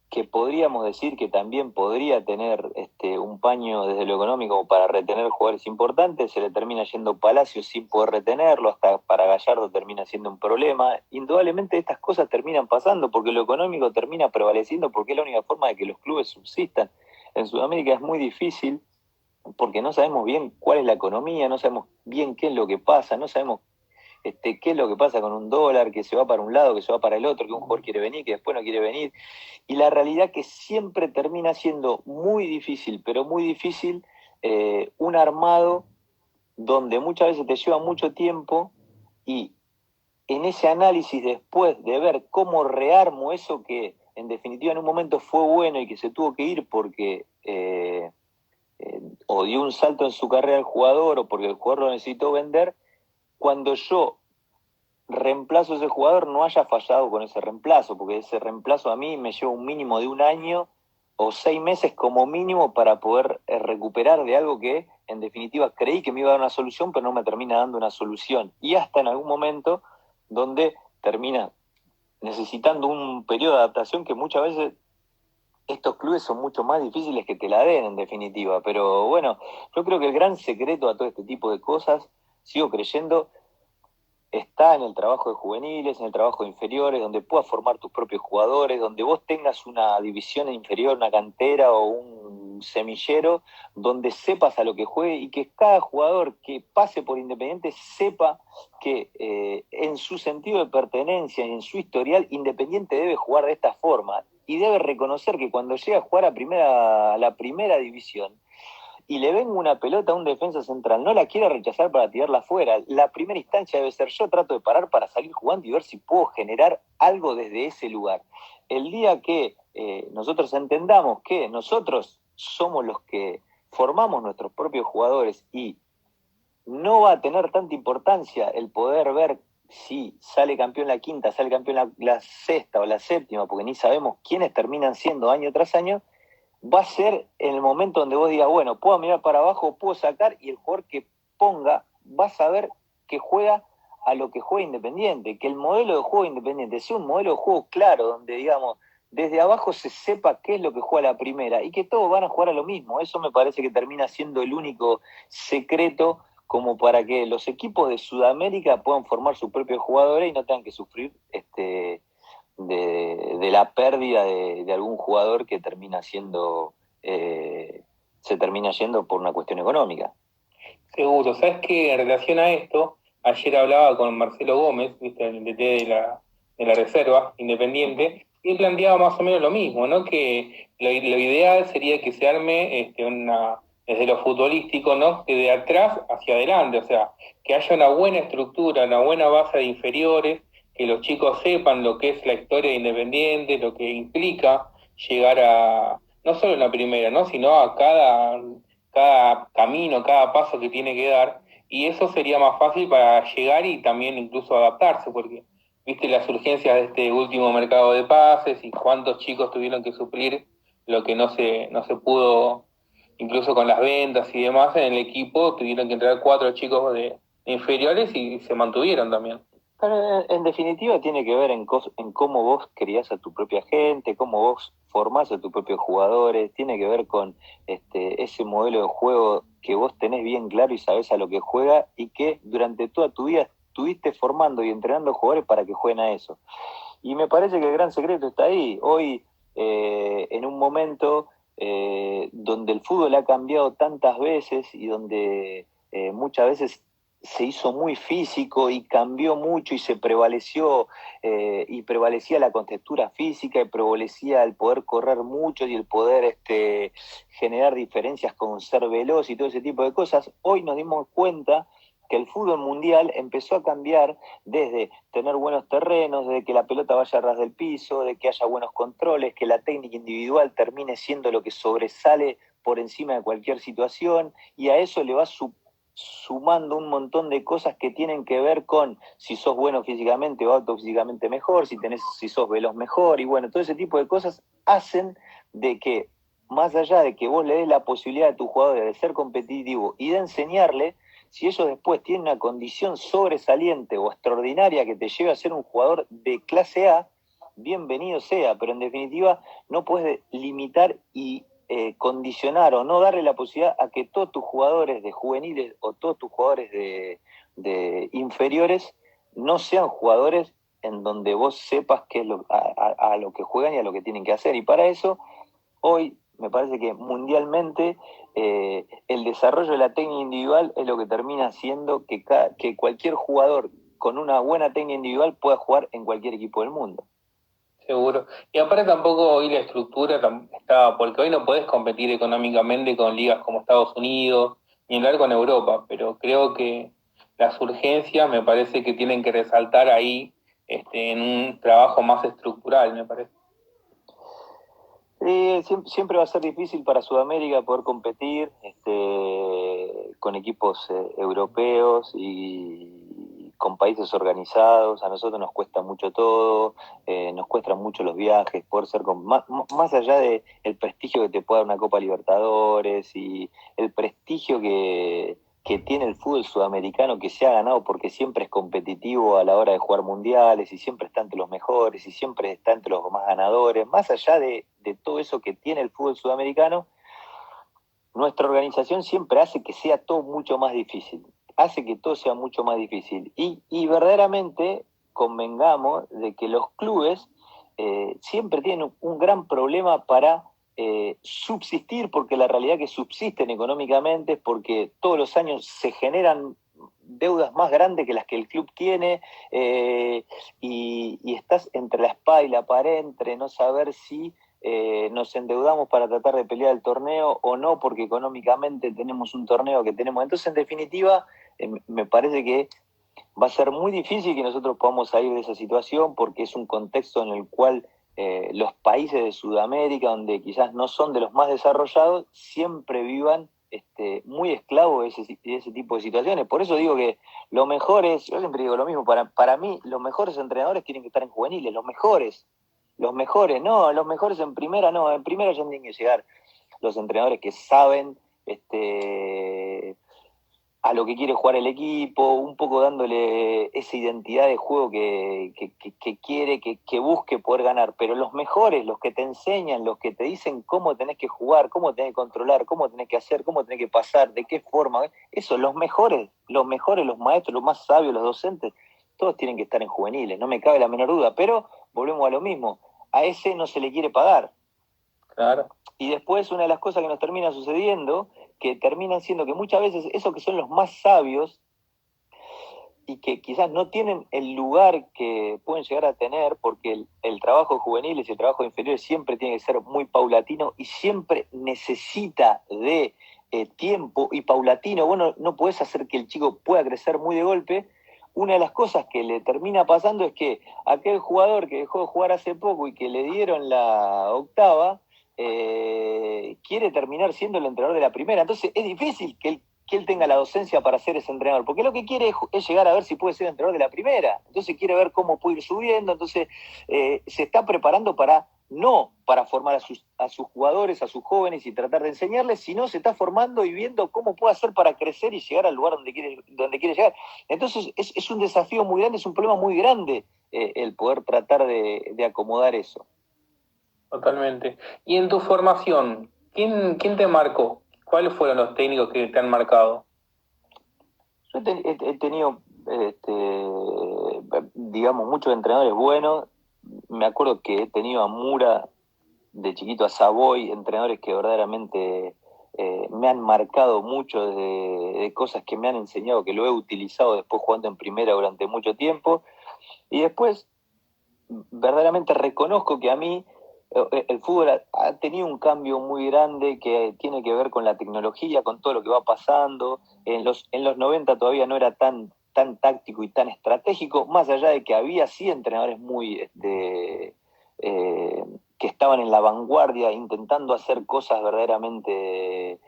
Speaker 2: que podríamos decir que también podría tener un paño desde lo económico para retener jugadores importantes, se le termina yendo Palacios sin poder retenerlo, hasta para Gallardo termina siendo un problema. Indudablemente estas cosas terminan pasando porque lo económico termina prevaleciendo, porque es la única forma de que los clubes subsistan. En Sudamérica es muy difícil porque no sabemos bien cuál es la economía, no sabemos bien qué es lo que pasa, no sabemos qué es lo que pasa con un dólar que se va para un lado, que se va para el otro, que un jugador quiere venir, que después no quiere venir. Y la realidad que siempre termina siendo muy difícil, pero muy difícil, un armado donde muchas veces te lleva mucho tiempo, y en ese análisis después de ver cómo rearmo eso que en definitiva en un momento fue bueno y que se tuvo que ir porque o dio un salto en su carrera el jugador o porque el jugador lo necesitó vender, cuando yo reemplazo a ese jugador no haya fallado con ese reemplazo, porque ese reemplazo a mí me lleva un mínimo de un año o 6 meses como mínimo para poder recuperar de algo que en definitiva creí que me iba a dar una solución, pero no me termina dando una solución. Y hasta en algún momento donde termina necesitando un periodo de adaptación que muchas veces estos clubes son mucho más difíciles que te la den en definitiva. Pero bueno, yo creo que el gran secreto a todo este tipo de cosas, sigo creyendo, está en el trabajo de juveniles, en el trabajo de inferiores, donde puedas formar tus propios jugadores, donde vos tengas una división inferior, una cantera o un semillero, donde sepas a lo que juegue y que cada jugador que pase por Independiente sepa que en su sentido de pertenencia y en su historial, Independiente debe jugar de esta forma y debe reconocer que cuando llega a jugar a la primera división, y le venga una pelota a un defensa central, no la quiera rechazar para tirarla afuera. La primera instancia debe ser: yo trato de parar para salir jugando y ver si puedo generar algo desde ese lugar. El día que nosotros entendamos que nosotros somos los que formamos nuestros propios jugadores y no va a tener tanta importancia el poder ver si sale campeón la quinta, sale campeón la sexta o la séptima, porque ni sabemos quiénes terminan siendo año tras año, va a ser en el momento donde vos digas, bueno, puedo mirar para abajo, puedo sacar, y el jugador que ponga va a saber que juega a lo que juega Independiente, que el modelo de juego Independiente sea un modelo de juego claro, donde, digamos, desde abajo se sepa qué es lo que juega la primera y que todos van a jugar a lo mismo. Eso me parece que termina siendo el único secreto como para que los equipos de Sudamérica puedan formar sus propios jugadores y no tengan que sufrir de la pérdida de algún jugador que termina siendo se termina yendo por una cuestión económica.
Speaker 1: Seguro. ¿Sabes qué? En relación a esto, ayer hablaba con Marcelo Gómez, ¿viste? El DT de la Reserva Independiente, y él planteaba más o menos lo mismo, ¿no? Que lo ideal sería que se arme desde lo futbolístico, ¿no? Que de atrás hacia adelante, o sea, que haya una buena estructura, una buena base de inferiores, que los chicos sepan lo que es la historia de Independiente, lo que implica llegar a, no solo en la primera, ¿no? Sino a cada camino, cada paso que tiene que dar, y eso sería más fácil para llegar y también incluso adaptarse, porque viste las urgencias de este último mercado de pases y cuántos chicos tuvieron que suplir lo que no se pudo, incluso con las ventas y demás en el equipo, tuvieron que entrar 4 chicos de inferiores y se mantuvieron también.
Speaker 2: Pero en definitiva tiene que ver en cómo vos criás a tu propia gente, cómo vos formás a tus propios jugadores, tiene que ver con ese modelo de juego que vos tenés bien claro y sabés a lo que juega y que durante toda tu vida estuviste formando y entrenando jugadores para que jueguen a eso. Y me parece que el gran secreto está ahí. Hoy, en un momento donde el fútbol ha cambiado tantas veces y donde muchas veces se hizo muy físico y cambió mucho y se prevaleció y prevalecía la contextura física y prevalecía el poder correr mucho y el poder generar diferencias con ser veloz y todo ese tipo de cosas. Hoy nos dimos cuenta que el fútbol mundial empezó a cambiar desde tener buenos terrenos, de que la pelota vaya a ras del piso, de que haya buenos controles, que la técnica individual termine siendo lo que sobresale por encima de cualquier situación, y a eso le va sumando un montón de cosas que tienen que ver con si sos bueno físicamente o alto físicamente mejor, si sos veloz mejor, y bueno, todo ese tipo de cosas hacen de que, más allá de que vos le des la posibilidad a tu jugador de ser competitivo y de enseñarle, si ellos después tienen una condición sobresaliente o extraordinaria que te lleve a ser un jugador de clase A, bienvenido sea, pero en definitiva no puedes limitar y condicionar o no darle la posibilidad a que todos tus jugadores de juveniles o todos tus jugadores de inferiores no sean jugadores en donde vos sepas qué es a lo que juegan y a lo que tienen que hacer. Y para eso, hoy me parece que mundialmente el desarrollo de la técnica individual es lo que termina haciendo que cualquier jugador con una buena técnica individual pueda jugar en cualquier equipo del mundo.
Speaker 1: Seguro. Y aparte tampoco hoy la estructura está, porque hoy no podés competir económicamente con ligas como Estados Unidos, ni hablar con Europa, pero creo que las urgencias me parece que tienen que resaltar ahí en un trabajo más estructural, me parece.
Speaker 2: Siempre va a ser difícil para Sudamérica poder competir con equipos europeos y con países organizados. A nosotros nos cuesta mucho todo, nos cuestan mucho los viajes, poder ser más allá de el prestigio que te puede dar una Copa Libertadores y el prestigio que tiene el fútbol sudamericano, que se ha ganado porque siempre es competitivo a la hora de jugar mundiales y siempre está entre los mejores y siempre está entre los más ganadores. Más allá de todo eso que tiene el fútbol sudamericano, nuestra organización siempre hace que sea todo mucho más difícil, hace que todo sea mucho más difícil. Y verdaderamente convengamos de que los clubes siempre tienen un gran problema para subsistir, porque la realidad que subsisten económicamente es porque todos los años se generan deudas más grandes que las que el club tiene y estás entre la espada y la pared, entre no saber si nos endeudamos para tratar de pelear el torneo o no, porque económicamente tenemos un torneo que tenemos. Entonces, en definitiva, me parece que va a ser muy difícil que nosotros podamos salir de esa situación porque es un contexto en el cual los países de Sudamérica, donde quizás no son de los más desarrollados, siempre vivan muy esclavos de ese tipo de situaciones. Por eso digo que lo mejor es, yo siempre digo lo mismo, para mí los mejores entrenadores tienen que estar en juveniles, los mejores, no, los mejores en primera no, en primera ya tienen que llegar los entrenadores que saben a lo que quiere jugar el equipo, un poco dándole esa identidad de juego que quiere, que busque poder ganar. Pero los mejores, los que te enseñan, los que te dicen cómo tenés que jugar, cómo tenés que controlar, cómo tenés que hacer, cómo tenés que pasar, de qué forma, eso, los mejores, los maestros, los más sabios, los docentes, todos tienen que estar en juveniles, no me cabe la menor duda. Pero volvemos a lo mismo, a ese no se le quiere pagar.
Speaker 1: Claro.
Speaker 2: Y después una de las cosas que nos termina sucediendo, que terminan siendo que muchas veces esos que son los más sabios y que quizás no tienen el lugar que pueden llegar a tener, porque el trabajo de juveniles y el trabajo de inferiores siempre tiene que ser muy paulatino y siempre necesita de tiempo y paulatino. Bueno, no podés hacer que el chico pueda crecer muy de golpe. Una de las cosas que le termina pasando es que aquel jugador que dejó de jugar hace poco y que le dieron la octava, quiere terminar siendo el entrenador de la primera. Entonces es difícil que él tenga la docencia para ser ese entrenador, porque lo que quiere es llegar a ver si puede ser entrenador de la primera. Entonces quiere ver cómo puede ir subiendo. Entonces se está preparando para formar a sus jugadores, a sus jóvenes y tratar de enseñarles, sino se está formando y viendo cómo puede hacer para crecer y llegar al lugar donde quiere llegar. Entonces es un desafío muy grande, es un problema muy grande el poder tratar de acomodar eso.
Speaker 1: Totalmente. Y en tu formación, ¿quién te marcó? ¿Cuáles fueron los técnicos que te han marcado?
Speaker 2: Yo he tenido, digamos, muchos entrenadores buenos. Me acuerdo que he tenido a Mura de chiquito, a Savoy, entrenadores que verdaderamente me han marcado mucho de cosas que me han enseñado, que lo he utilizado después jugando en primera durante mucho tiempo. Y después, verdaderamente reconozco que a mí el fútbol ha tenido un cambio muy grande que tiene que ver con la tecnología, con todo lo que va pasando. En los 90 todavía no era tan táctico y tan estratégico, más allá de que había sí entrenadores muy que estaban en la vanguardia intentando hacer cosas verdaderamente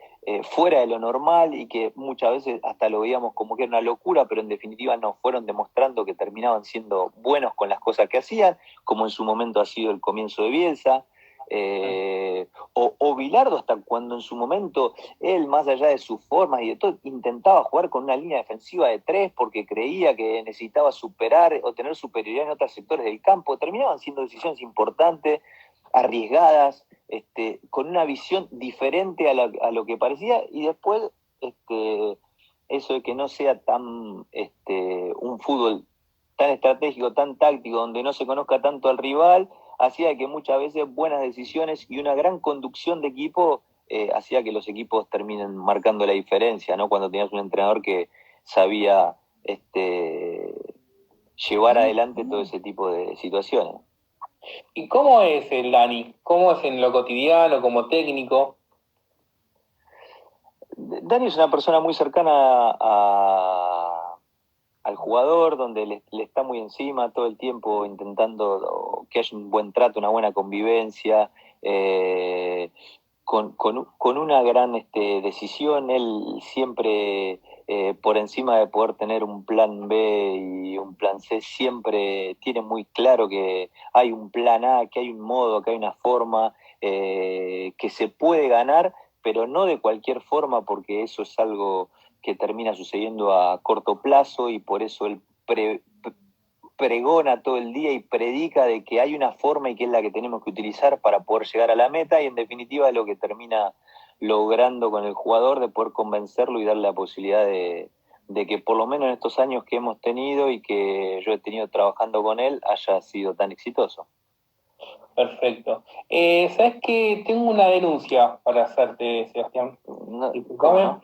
Speaker 2: fuera de lo normal y que muchas veces hasta lo veíamos como que era una locura, pero en definitiva nos fueron demostrando que terminaban siendo buenos con las cosas que hacían, como en su momento ha sido el comienzo de Bielsa. O Bilardo, hasta cuando en su momento él, más allá de sus formas y de todo, intentaba jugar con una línea defensiva de 3 porque creía que necesitaba superar o tener superioridad en otros sectores del campo. Terminaban siendo decisiones importantes, arriesgadas, con una visión diferente a lo que parecía, y después eso de que no sea tan un fútbol tan estratégico, tan táctico, donde no se conozca tanto al rival, hacía que muchas veces buenas decisiones y una gran conducción de equipo hacía que los equipos terminen marcando la diferencia, ¿no? Cuando tenías un entrenador que sabía llevar adelante todo ese tipo de situaciones.
Speaker 1: ¿Y cómo es el Dani? ¿Cómo es en lo cotidiano, como técnico?
Speaker 2: Dani es una persona muy cercana al jugador, donde le está muy encima todo el tiempo intentando que haya un buen trato, una buena convivencia, con una gran decisión. Él siempre, por encima de poder tener un plan B y un plan C, siempre tiene muy claro que hay un plan A, que hay un modo, que hay una forma, que se puede ganar, pero no de cualquier forma, porque eso es algo que termina sucediendo a corto plazo, y por eso él pregona todo el día y predica de que hay una forma y que es la que tenemos que utilizar para poder llegar a la meta, y en definitiva es lo que termina logrando con el jugador, de poder convencerlo y darle la posibilidad de que por lo menos en estos años que hemos tenido y que yo he tenido trabajando con él haya sido tan exitoso.
Speaker 1: Perfecto. ¿Sabes qué? Tengo una denuncia para hacerte, Sebastián.
Speaker 2: No,
Speaker 1: Disculpame.
Speaker 2: ¿no?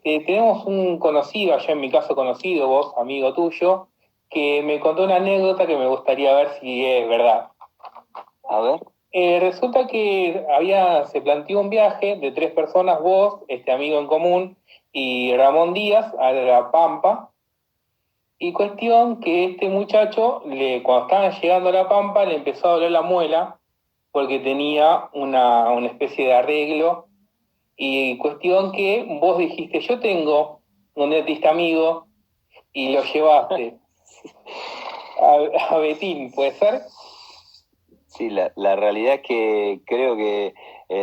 Speaker 1: Tenemos un conocido, allá en mi caso conocido, vos, amigo tuyo, que me contó una anécdota que me gustaría ver si es verdad.
Speaker 2: A ver.
Speaker 1: Resulta que se planteó un viaje de 3 personas, vos, este amigo en común, y Ramón Díaz, a La Pampa. Y cuestión que este muchacho, cuando estaban llegando a La Pampa, le empezó a doler la muela porque tenía una especie de arreglo. Y cuestión que vos dijiste, yo tengo un dentista amigo, y lo llevaste a Betín, ¿puede ser?
Speaker 2: Sí, la realidad es que creo que,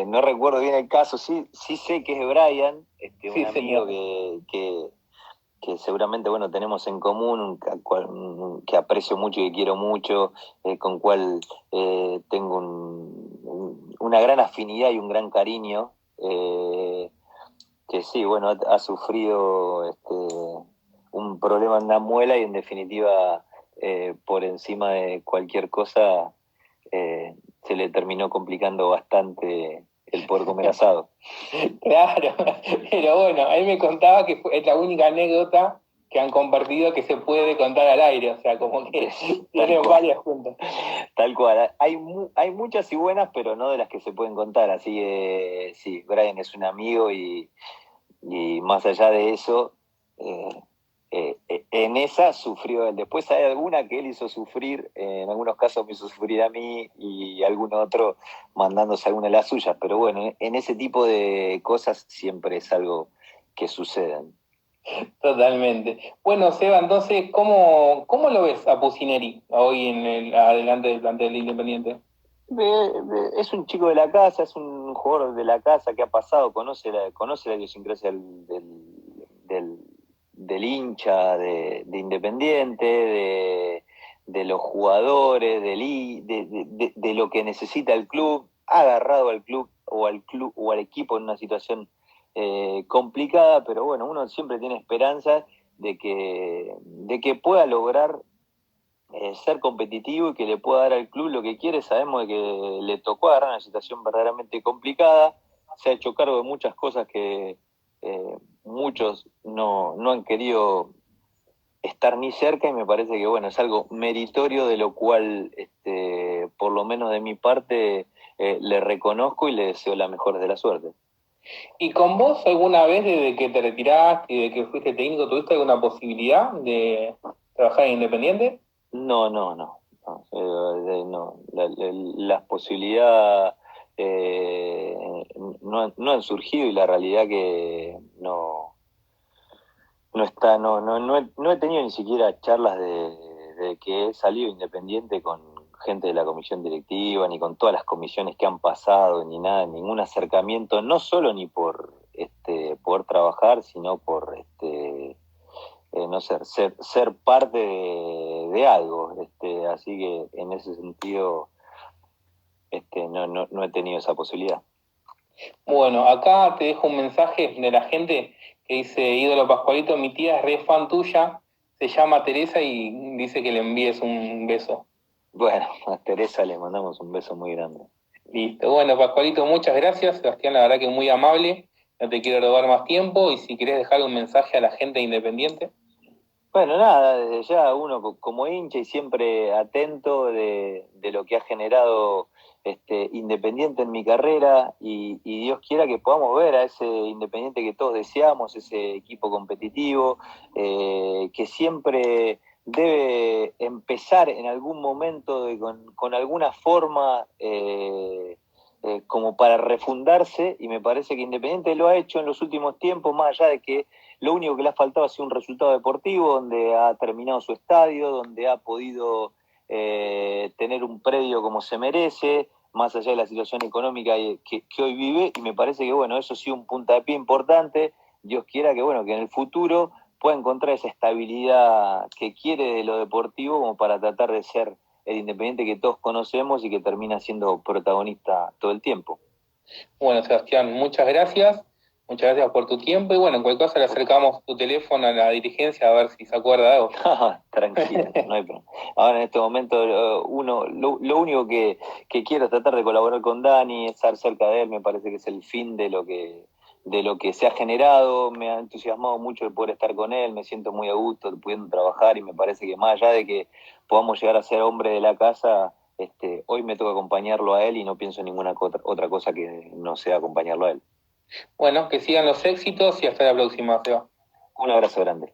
Speaker 2: no recuerdo bien el caso, sí sé que es Brian, un
Speaker 1: Sí,
Speaker 2: amigo
Speaker 1: señor.
Speaker 2: que seguramente, bueno, tenemos en común, que aprecio mucho y que quiero mucho, con cual tengo una gran afinidad y un gran cariño, que sí, bueno, ha sufrido un problema en la muela y en definitiva, por encima de cualquier cosa, se le terminó complicando bastante el poder comer asado.
Speaker 1: Claro, pero bueno, él me contaba que es la única anécdota que han compartido que se puede contar al aire, o sea, como que tienen varias juntas.
Speaker 2: Tal cual. Hay muchas y buenas, pero no de las que se pueden contar. Así que sí, Brian es un amigo y más allá de eso, eh, en esa sufrió él. Después hay alguna que él hizo sufrir, en algunos casos me hizo sufrir a mí y algún otro mandándose alguna de las suyas. Pero bueno, en ese tipo de cosas siempre es algo que suceden.
Speaker 1: Totalmente. Bueno, Seba, entonces, ¿cómo lo ves a Pusineri hoy adelante del plantel Independiente?
Speaker 2: Es un chico de la casa, es un jugador de la casa que ha pasado, conoce la idiosincrasia del, del hincha de Independiente, de los jugadores, de lo que necesita el club, ha agarrado al club o al equipo en una situación complicada, pero bueno, uno siempre tiene esperanza de que pueda lograr ser competitivo y que le pueda dar al club lo que quiere. Sabemos de que le tocó agarrar una situación verdaderamente complicada, se ha hecho cargo de muchas cosas que muchos no han querido estar ni cerca y me parece que bueno, es algo meritorio de lo cual, por lo menos de mi parte, le reconozco y le deseo la mejor de la suerte.
Speaker 1: ¿Y con vos alguna vez desde que te retiraste y de que fuiste técnico, tuviste alguna posibilidad de trabajar en Independiente?
Speaker 2: No. Las posibilidades no han surgido y la realidad que no está, no he tenido ni siquiera charlas de que he salido independiente con gente de la comisión directiva, ni con todas las comisiones que han pasado, ni nada, ningún acercamiento, no solo ni por poder trabajar, sino por no ser parte de algo. Así que en ese sentido no he tenido esa posibilidad.
Speaker 1: Bueno, acá te dejo un mensaje de la gente que dice, ídolo Pascualito, mi tía es re fan tuya, se llama Teresa y dice que le envíes un beso.
Speaker 2: Bueno, a Teresa le mandamos un beso muy grande.
Speaker 1: Listo. Bueno, Pascualito, muchas gracias. Sebastián, la verdad que muy amable. No te quiero robar más tiempo y si querés dejar un mensaje a la gente Independiente.
Speaker 2: Bueno, nada, desde ya uno como hincha y siempre atento de lo que ha generado Independiente en mi carrera y Dios quiera que podamos ver a ese Independiente que todos deseamos, ese equipo competitivo, que siempre debe empezar en algún momento con alguna forma como para refundarse y me parece que Independiente lo ha hecho en los últimos tiempos, más allá de que lo único que le ha faltado ha sido un resultado deportivo, donde ha terminado su estadio, donde ha podido tener un predio como se merece, más allá de la situación económica que hoy vive, y me parece que bueno, eso sí un puntapié importante. Dios quiera que bueno, que en el futuro pueda encontrar esa estabilidad que quiere de lo deportivo como para tratar de ser el Independiente que todos conocemos y que termina siendo protagonista todo el tiempo.
Speaker 1: Bueno, Sebastián, muchas gracias. Muchas gracias por tu tiempo y bueno, en cualquier cosa le acercamos tu teléfono a la dirigencia a ver si se acuerda de algo.
Speaker 2: Tranquilo, no hay problema. Ahora en este momento lo único que quiero es tratar de colaborar con Dani, estar cerca de él, me parece que es el fin de lo que se ha generado, me ha entusiasmado mucho el poder estar con él, me siento muy a gusto pudiendo trabajar y me parece que más allá de que podamos llegar a ser hombre de la casa, Hoy me toca acompañarlo a él y no pienso en ninguna otra cosa que no sea acompañarlo a él.
Speaker 1: Bueno, que sigan los éxitos y hasta la próxima, Seba.
Speaker 2: Un abrazo grande.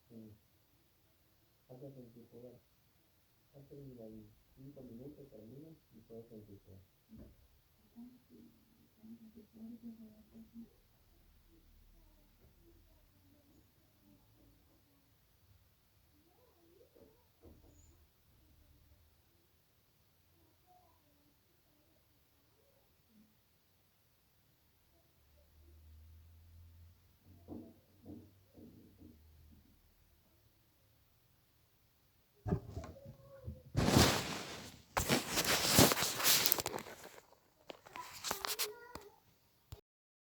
Speaker 1: Sí. Antes de jugar. Antes de ahí 5 minutos terminas y puedes empezar.